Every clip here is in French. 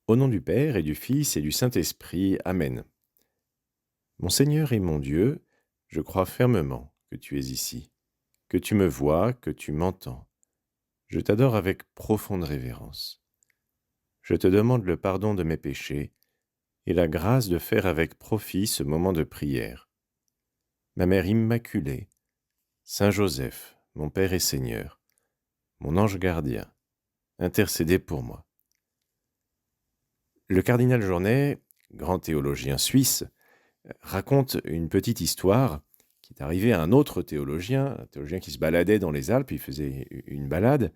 Au nom du Père et du Fils et du Saint-Esprit. Amen. Mon Seigneur et mon Dieu, je crois fermement que tu es ici, que tu me vois, que tu m'entends. Je t'adore avec profonde révérence. Je te demande le pardon de mes péchés et la grâce de faire avec profit ce moment de prière. Ma Mère Immaculée, Saint Joseph, mon Père et Seigneur, mon ange gardien, intercédez pour moi. Le cardinal Journet, grand théologien suisse, raconte une petite histoire qui est arrivée à un autre théologien, un théologien qui se baladait dans les Alpes, il faisait une balade,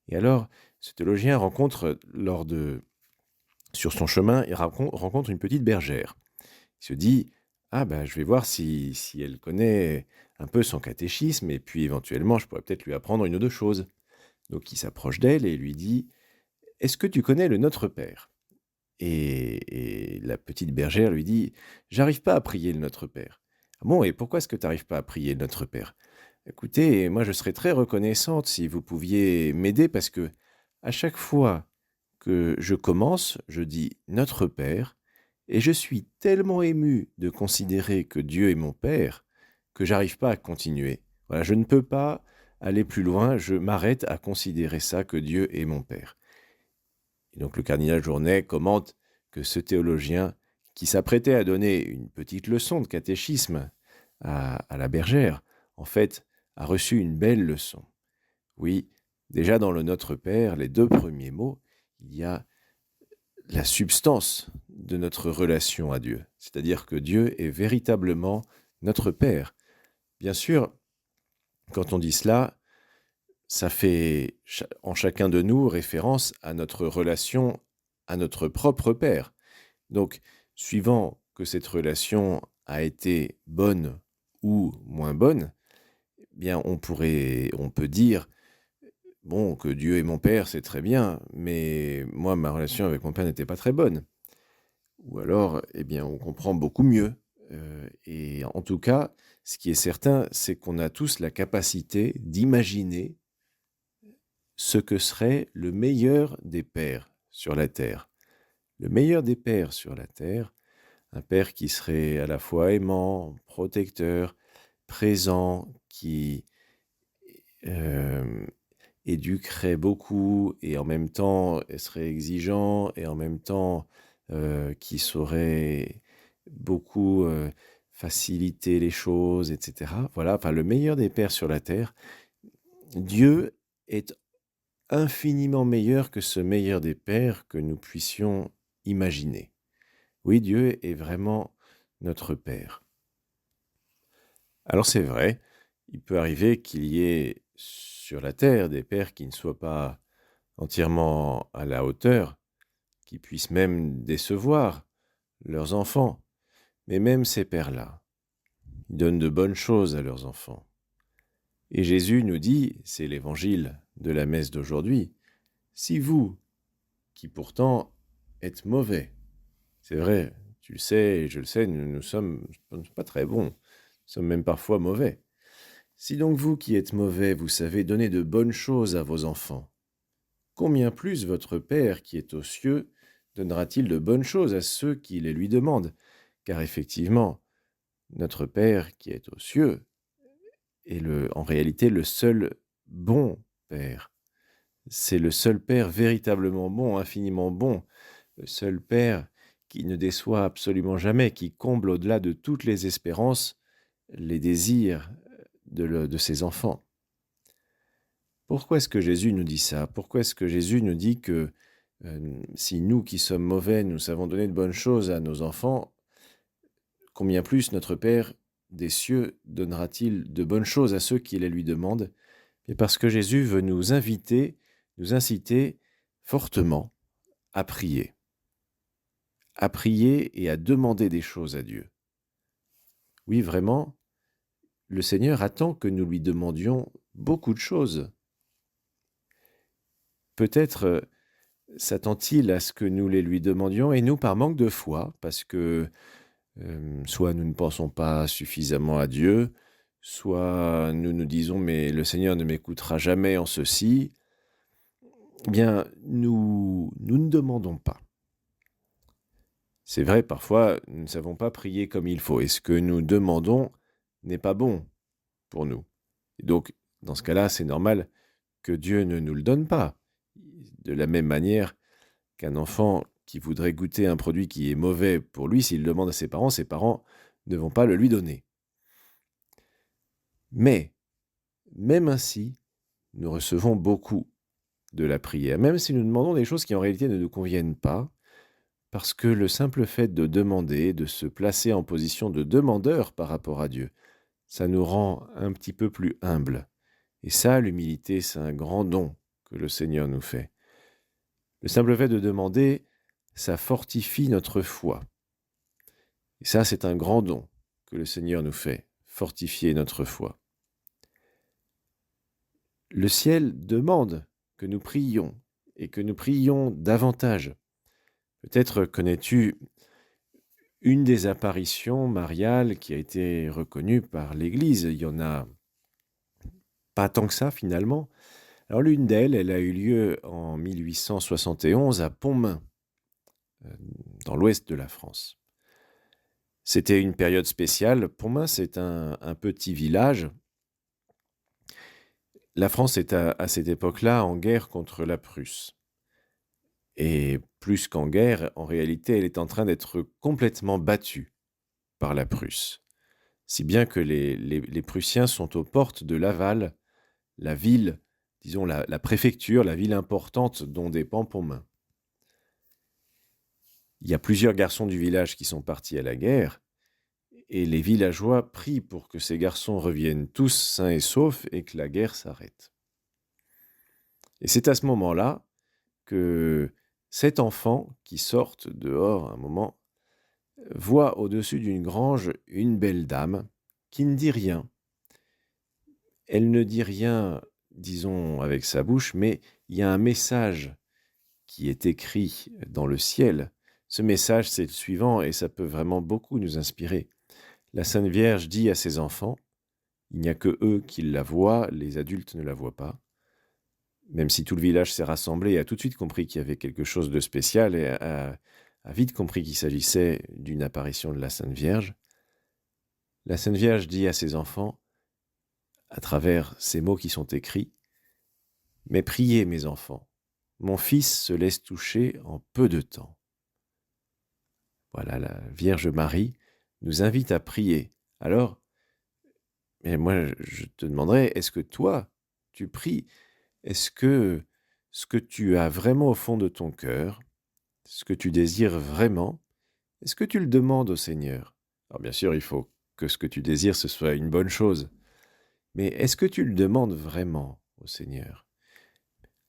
et alors ce théologien rencontre, sur son chemin, il rencontre une petite bergère. Il se dit, ah ben je vais voir si elle connaît un peu son catéchisme, et puis éventuellement je pourrais peut-être lui apprendre une ou deux choses. Donc il s'approche d'elle et lui dit, est-ce que tu connais le Notre Père ? Et la petite bergère lui dit: «J'arrive pas à prier le Notre Père». «Ah bon, et pourquoi est-ce que tu n'arrives pas à prier le Notre Père?» «Écoutez, moi je serais très reconnaissante si vous pouviez m'aider parce que à chaque fois que je commence, je dis Notre Père et je suis tellement ému de considérer que Dieu est mon Père que j'arrive pas à continuer. Voilà, je ne peux pas aller plus loin, je m'arrête à considérer ça, que Dieu est mon Père». Et donc le cardinal Journet commente que ce théologien, qui s'apprêtait à donner une petite leçon de catéchisme à la bergère, en fait, a reçu une belle leçon. Oui, déjà dans le Notre Père, les 2 premiers mots, il y a la substance de notre relation à Dieu. C'est-à-dire que Dieu est véritablement notre Père. Bien sûr, quand on dit cela, ça fait en chacun de nous référence à notre relation à notre propre Père. Donc, suivant que cette relation a été bonne ou moins bonne, eh bien on peut dire, bon, que Dieu est mon Père, c'est très bien, mais moi, ma relation avec mon Père n'était pas très bonne. Ou alors, eh bien, on comprend beaucoup mieux. Et en tout cas, ce qui est certain, c'est qu'on a tous la capacité d'imaginer ce que serait le meilleur des pères sur la terre. Le meilleur des pères sur la terre, un père qui serait à la fois aimant, protecteur, présent, qui euh, éduquerait beaucoup et en même temps serait exigeant et en même temps qui saurait beaucoup faciliter les choses, etc. Voilà, enfin le meilleur des pères sur la terre. Dieu est infiniment meilleur que ce meilleur des pères que nous puissions imaginer. Oui, Dieu est vraiment notre Père. Alors c'est vrai, il peut arriver qu'il y ait sur la terre des pères qui ne soient pas entièrement à la hauteur, qui puissent même décevoir leurs enfants. Mais même ces pères-là, ils donnent de bonnes choses à leurs enfants. Et Jésus nous dit, c'est l'évangile de la messe d'aujourd'hui, si vous, qui pourtant êtes mauvais, c'est vrai, tu le sais et je le sais, nous sommes pas très bons, nous sommes même parfois mauvais. Si donc vous qui êtes mauvais, vous savez donner de bonnes choses à vos enfants, combien plus votre Père qui est aux cieux donnera-t-il de bonnes choses à ceux qui les lui demandent? Car effectivement, notre Père qui est aux cieux est en réalité le seul bon Père. C'est le seul Père véritablement bon, infiniment bon, le seul Père qui ne déçoit absolument jamais, qui comble au-delà de toutes les espérances les désirs de ses enfants. Pourquoi est-ce que Jésus nous dit ça? Pourquoi est-ce que Jésus nous dit que si nous qui sommes mauvais, nous savons donner de bonnes choses à nos enfants, combien plus notre Père des cieux donnera-t-il de bonnes choses à ceux qui les lui demandent? Et parce que Jésus veut nous inviter, nous inciter fortement à prier et à demander des choses à Dieu. Oui, vraiment, le Seigneur attend que nous lui demandions beaucoup de choses. Peut-être s'attend-il à ce que nous les lui demandions, et nous, par manque de foi, parce que soit nous ne pensons pas suffisamment à Dieu, soit nous nous disons « mais le Seigneur ne m'écoutera jamais en ceci », eh bien, nous ne demandons pas. C'est vrai, parfois, nous ne savons pas prier comme il faut et ce que nous demandons n'est pas bon pour nous. Et donc, dans ce cas-là, c'est normal que Dieu ne nous le donne pas. De la même manière qu'un enfant qui voudrait goûter un produit qui est mauvais pour lui, s'il le demande à ses parents ne vont pas le lui donner. Mais, même ainsi, nous recevons beaucoup de la prière, même si nous demandons des choses qui en réalité ne nous conviennent pas, parce que le simple fait de demander, de se placer en position de demandeur par rapport à Dieu, ça nous rend un petit peu plus humbles. Et ça, l'humilité, c'est un grand don que le Seigneur nous fait. Le simple fait de demander, ça fortifie notre foi. Et ça, c'est un grand don que le Seigneur nous fait, fortifier notre foi. Le ciel demande que nous prions et que nous prions davantage. Peut-être connais-tu une des apparitions mariales qui a été reconnue par l'Église. Il y en a pas tant que ça finalement. Alors l'une d'elles, elle a eu lieu en 1871 à Pontmain, dans l'ouest de la France. C'était une période spéciale. Pontmain, c'est un petit village. La France est à cette époque-là en guerre contre la Prusse. Et plus qu'en guerre, en réalité, elle est en train d'être complètement battue par la Prusse. Si bien que les Prussiens sont aux portes de Laval, la ville, disons la préfecture, la ville importante dont dépend Pontmain. Il y a plusieurs garçons du village qui sont partis à la guerre, et les villageois prient pour que ces garçons reviennent tous sains et saufs et que la guerre s'arrête. Et c'est à ce moment-là que cet enfant qui sort dehors un moment voit au-dessus d'une grange une belle dame qui ne dit rien. Elle ne dit rien, disons, avec sa bouche, mais il y a un message qui est écrit dans le ciel. Ce message, c'est le suivant, et ça peut vraiment beaucoup nous inspirer. La Sainte Vierge dit à ses enfants, il n'y a que eux qui la voient, les adultes ne la voient pas, même si tout le village s'est rassemblé et a tout de suite compris qu'il y avait quelque chose de spécial et a vite compris qu'il s'agissait d'une apparition de la Sainte Vierge. La Sainte Vierge dit à ses enfants, à travers ces mots qui sont écrits, « Mais priez, mes enfants, mon fils se laisse toucher en peu de temps. » Voilà, la Vierge Marie nous invite à prier. Alors, mais moi, je te demanderais, est-ce que toi, tu pries? Est-ce que ce que tu as vraiment au fond de ton cœur, ce que tu désires vraiment, est-ce que tu le demandes au Seigneur? Alors bien sûr, il faut que ce que tu désires, ce soit une bonne chose. Mais est-ce que tu le demandes vraiment au Seigneur?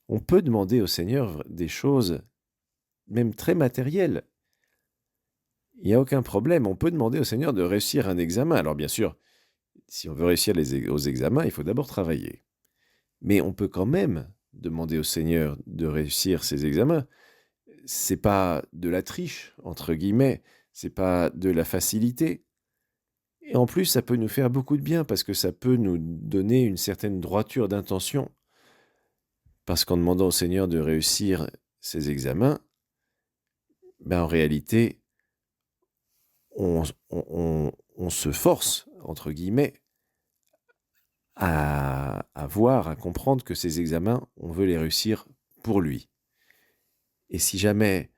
On peut demander au Seigneur des choses, même très matérielles. Il n'y a aucun problème. On peut demander au Seigneur de réussir un examen. Alors bien sûr, si on veut réussir aux examens, il faut d'abord travailler. Mais on peut quand même demander au Seigneur de réussir ses examens. C'est pas de la triche, entre guillemets, c'est pas de la facilité. Et en plus, ça peut nous faire beaucoup de bien parce que ça peut nous donner une certaine droiture d'intention. Parce qu'en demandant au Seigneur de réussir ses examens, ben en réalité, on se force, entre guillemets, à voir, à comprendre que ces examens, on veut les réussir pour lui. Et si jamais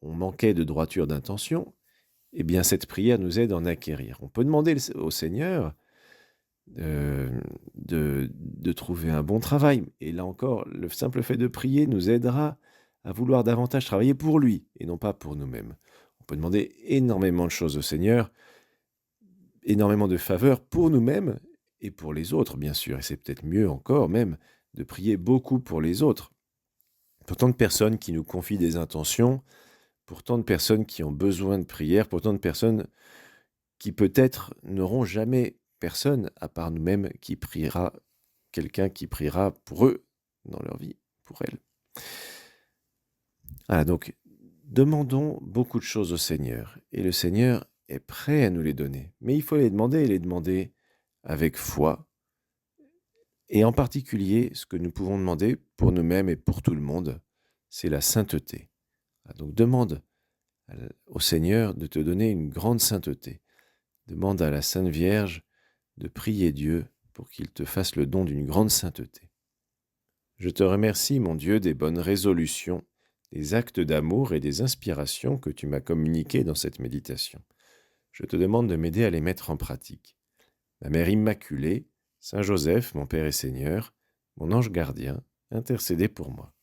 on manquait de droiture d'intention, eh bien cette prière nous aide à en acquérir. On peut demander au Seigneur de trouver un bon travail. Et là encore, le simple fait de prier nous aidera à vouloir davantage travailler pour lui et non pas pour nous-mêmes. On peut demander énormément de choses au Seigneur, énormément de faveurs pour nous-mêmes et pour les autres, bien sûr. Et c'est peut-être mieux encore même de prier beaucoup pour les autres. Pour tant de personnes qui nous confient des intentions, pour tant de personnes qui ont besoin de prière, pour tant de personnes qui peut-être n'auront jamais personne à part nous-mêmes qui priera, quelqu'un qui priera pour eux dans leur vie, pour elles. Voilà, donc demandons beaucoup de choses au Seigneur et le Seigneur est prêt à nous les donner. Mais il faut les demander et les demander avec foi. Et en particulier, ce que nous pouvons demander pour nous-mêmes et pour tout le monde, c'est la sainteté. Donc demande au Seigneur de te donner une grande sainteté. Demande à la Sainte Vierge de prier Dieu pour qu'il te fasse le don d'une grande sainteté. Je te remercie, mon Dieu, des bonnes résolutions, des actes d'amour et des inspirations que tu m'as communiquées dans cette méditation. Je te demande de m'aider à les mettre en pratique. Ma Mère Immaculée, Saint Joseph, mon Père et Seigneur, mon ange gardien, intercédez pour moi.